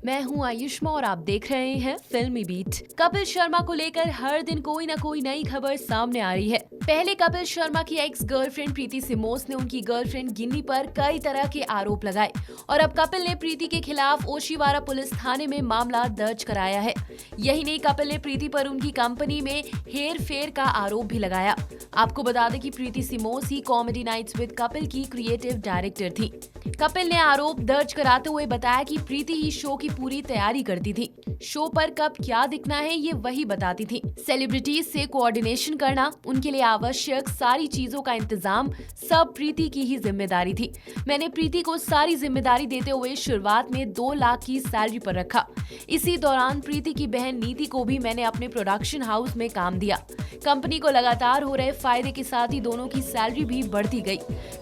मैं हूं आयुष्मा और आप देख रहे हैं फिल्मी बीट। कपिल शर्मा को लेकर हर दिन कोई ना कोई नई खबर सामने आ रही है। पहले कपिल शर्मा की एक्स गर्लफ्रेंड प्रीति सिमोस ने उनकी गर्लफ्रेंड गिन्नी पर कई तरह के आरोप लगाए और अब कपिल ने प्रीति के खिलाफ ओशिवारा पुलिस थाने में मामला दर्ज कराया है। यही नहीं, कपिल ने प्रीति पर उनकी कंपनी में हेर फेर का आरोप भी लगाया। आपको बता दें कि प्रीति सिमोस ही कॉमेडी नाइट्स विद कपिल की क्रिएटिव डायरेक्टर थी। कपिल ने आरोप दर्ज कराते हुए बताया कि प्रीति ही शो की पूरी तैयारी करती थी। शो पर कब क्या दिखना है ये वही बताती थी। सेलिब्रिटीज से कोऑर्डिनेशन करना, उनके लिए आवश्यक सारी चीजों का इंतजाम सब प्रीति की ही जिम्मेदारी थी। मैंने प्रीति को सारी जिम्मेदारी देते हुए शुरुआत में 2 लाख की सैलरी पर रखा। इसी दौरान प्रीति की बहन नीति को भी मैंने अपने प्रोडक्शन हाउस में काम दिया। कंपनी को लगातार हो रहे फायदे के साथ ही दोनों की सैलरी भी बढ़ती गई।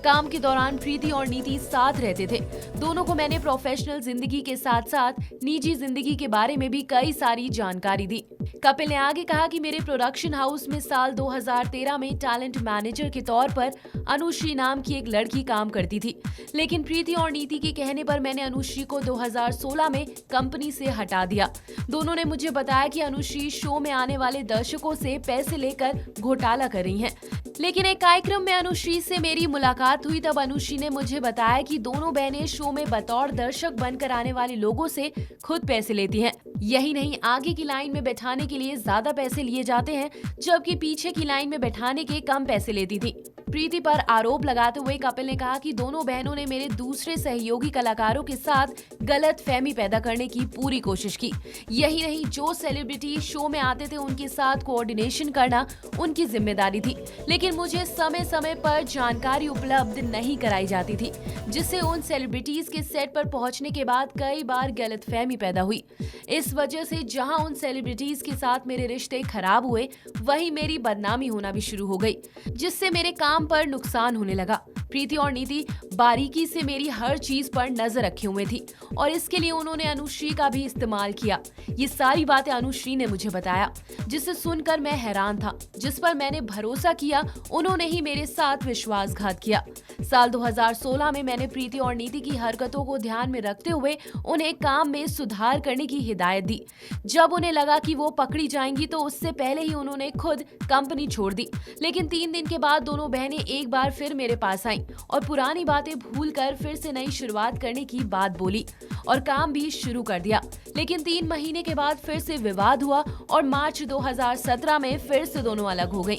काम के दौरान प्रीति और नीति साथ रहते थे। दोनों को मैंने प्रोफेशनल जिंदगी के साथ साथ निजी जिंदगी के बारे में भी कई सारी जानकारी दी। कपिल ने आगे कहा कि मेरे प्रोडक्शन हाउस में साल 2013 में टैलेंट मैनेजर के तौर पर अनुश्री नाम की एक लड़की काम करती थी, लेकिन प्रीति और नीति के कहने पर मैंने अनुश्री को 2016 में कंपनी से हटा दिया। दोनों ने मुझे बताया कि अनुश्री शो में आने वाले दर्शकों से पैसे लेकर घोटाला कर रही हैं। लेकिन एक कार्यक्रम में अनुश्री से मेरी मुलाकात हुई, तब अनुश्री ने मुझे बताया कि दोनों बहनें शो में बतौर दर्शक बनकर आने वाले लोगों से खुद पैसे लेती हैं। यही नहीं, आगे की लाइन में बैठाने के लिए ज्यादा पैसे लिए जाते हैं, जबकि पीछे की लाइन में बैठाने के कम पैसे लेती थी। प्रीति पर आरोप लगाते हुए कपिल ने कहा कि दोनों बहनों ने मेरे दूसरे सहयोगी कलाकारों के साथ गलत फहमी पैदा करने की पूरी कोशिश की। यही नहीं, जो सेलिब्रिटी शो में आते थे उनके साथ कोऑर्डिनेशन करना उनकी जिम्मेदारी थी, लेकिन मुझे समय समय पर जानकारी उपलब्ध नहीं कराई जाती थी, जिससे उन सेलिब्रिटीज के सेट पर पहुंचने के बाद कई बार गलतफहमी पैदा हुई। इस वजह से जहां उन सेलिब्रिटीज के साथ मेरे रिश्ते खराब हुए, वहीं मेरी बदनामी होना भी शुरू हो गई, जिससे मेरे काम पर नुकसान होने लगा। प्रीति और नीति बारीकी से मेरी हर चीज पर नजर रखे हुए थी और इसके लिए उन्होंने अनुश्री का भी इस्तेमाल किया। ये सारी बातें अनुश्री ने मुझे बताया, जिसे सुनकर मैं हैरान था। जिस पर मैंने भरोसा किया, उन्होंने ही मेरे साथ विश्वासघात किया। साल 2016 में मैंने प्रीति और नीति की हरकतों को ध्यान में रखते हुए उन्हें काम में सुधार करने की हिदायत दी। जब उन्हें लगा कि वो पकड़ी जाएंगी तो उससे पहले ही उन्होंने खुद कंपनी छोड़ दी। लेकिन 3 दिन के बाद दोनों बहनें एक बार फिर मेरे पास आईं और पुरानी बातें भूलकर फिर से नई शुरुआत करने की बात बोली और काम भी शुरू कर दिया। लेकिन 3 महीने के बाद फिर से विवाद हुआ और मार्च 2017 में फिर से दोनों अलग हो गईं।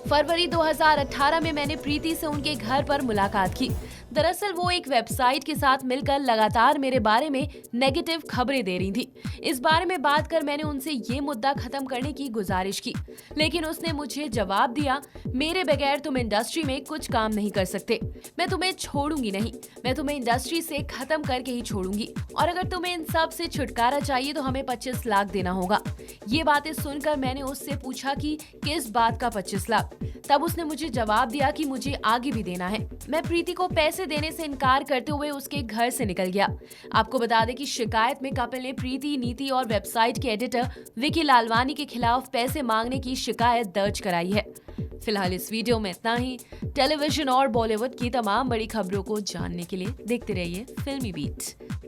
फरवरी 2018 में मैंने प्रीति से उनके घर पर मुलाकात की। दरअसल वो एक वेबसाइट के साथ मिलकर लगातार मेरे बारे में नेगेटिव खबरें दे रही थी। इस बारे में बात कर मैंने उनसे ये मुद्दा खत्म करने की गुजारिश की, लेकिन उसने मुझे जवाब दिया, मेरे बगैर तुम इंडस्ट्री में कुछ काम नहीं कर सकते। मैं तुम्हें छोड़ूंगी नहीं, मैं तुम्हें इंडस्ट्री से खत्म करके ही छोड़ूंगी और अगर तुम्हें इन सब से छुटकारा चाहिए तो हमें 25 लाख देना होगा। ये बातें सुनकर मैंने उससे पूछा कि किस बात का 25 लाख। तब उसने मुझे जवाब दिया कि मुझे आगे भी देना है। मैं प्रीति को पैसे देने से इनकार करते हुए उसके घर से निकल गया। आपको बता दें कि शिकायत में कपिल ने प्रीति, नीति और वेबसाइट के एडिटर विकी लालवानी के खिलाफ पैसे मांगने की शिकायत दर्ज कराई है। फिलहाल इस वीडियो में इतना ही। टेलीविजन और बॉलीवुड की तमाम बड़ी खबरों को जानने के लिए देखते रहिए फिल्मी बीट।